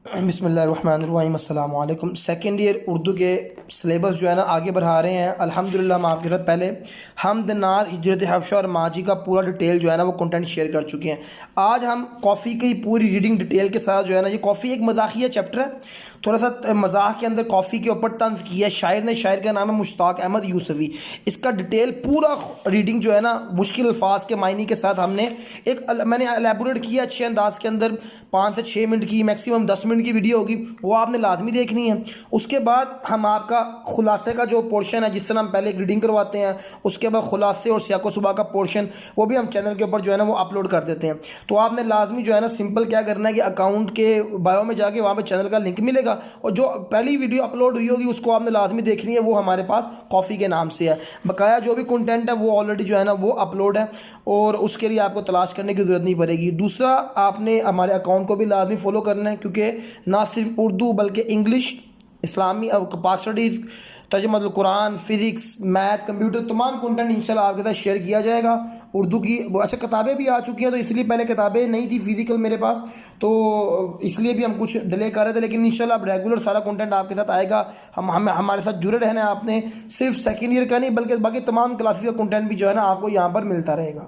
بسم اللہ الرحمن الرحیم، السلام علیکم۔ سیکنڈ ایئر اردو کے سلیبس جو ہے نا آگے بڑھا رہے ہیں الحمدللہ۔ ہم آپ کے ساتھ پہلے حمد، نعت، ہجرت حبشہ اور ماضی کا پورا ڈیٹیل جو ہے نا وہ کنٹینٹ شیئر کر چکے ہیں۔ آج ہم کافی کی پوری ریڈنگ ڈیٹیل کے ساتھ جو ہے نا، یہ کافی ایک مزاحیہ چیپٹر ہے، تھوڑا سا مزاح کے اندر کافی کے اوپر طنز کیا ہے شاعر نے۔ شاعر کا نام ہے مشتاق احمد یوسفی۔ اس کا ڈیٹیل پورا ریڈنگ جو ہے نا مشکل الفاظ کے معنی کے ساتھ ہم نے میں نے الیبوریٹ کیا اچھے انداز کے اندر۔ 5 سے 6 منٹ کی، میکسیمم 10 منٹ کی ویڈیو ہوگی، وہ آپ نے لازمی دیکھنی ہے۔ اس کے بعد ہم آپ کا خلاصے کا جو پورشن ہے، جس طرح ہم پہلے ایک ریڈنگ کرواتے ہیں، اس کے بعد خلاصے اور سیاق و سباق کا پورشن وہ بھی ہم چینل کے اوپر جو ہے نا وہ اپلوڈ کر دیتے ہیں۔ تو آپ نے لازمی جو ہے نا سمپل کیا کرنا ہے کہ اکاؤنٹ کے بایو میں جا کے وہاں پہ چینل کا لنک ملے گا، اور جو پہلی ویڈیو اپلوڈ ہوئی ہوگی اس کو آپ نے لازمی دیکھنی ہے۔ وہ ہمارے پاس کافی کے نام سے ہے، بقایا جو بھی کنٹینٹ ہے وہ آلریڈی جو ہے نا وہ اپلوڈ ہے، اور اس کے لیے آپ کو تلاش کرنے کی ضرورت نہیں پڑے گی۔ دوسرا، آپ نے ہمارے اکاؤنٹ کو بھی لازمی فالو کرنا ہے، کیونکہ نہ صرف اردو بلکہ انگلش، اسلامی پاک اسٹڈیز، ترجمہ القرآن، فزکس، میتھ، کمپیوٹر، تمام کنٹینٹ انشاءاللہ آپ کے ساتھ شیئر کیا جائے گا۔ اردو کی اچھا کتابیں بھی آ چکی ہیں، تو اس لیے پہلے کتابیں نہیں تھی فزیکل میرے پاس، تو اس لیے بھی ہم کچھ ڈیلے کر رہے تھے، لیکن انشاءاللہ اب ریگولر سارا کنٹینٹ آپ کے ساتھ آئے گا۔ ہمارے ساتھ جڑے رہنا ہے آپ نے، صرف سیکنڈ ایئر کا نہیں بلکہ باقی تمام کلاسز کا کنٹینٹ بھی جو ہے نا آپ کو یہاں پر ملتا رہے گا۔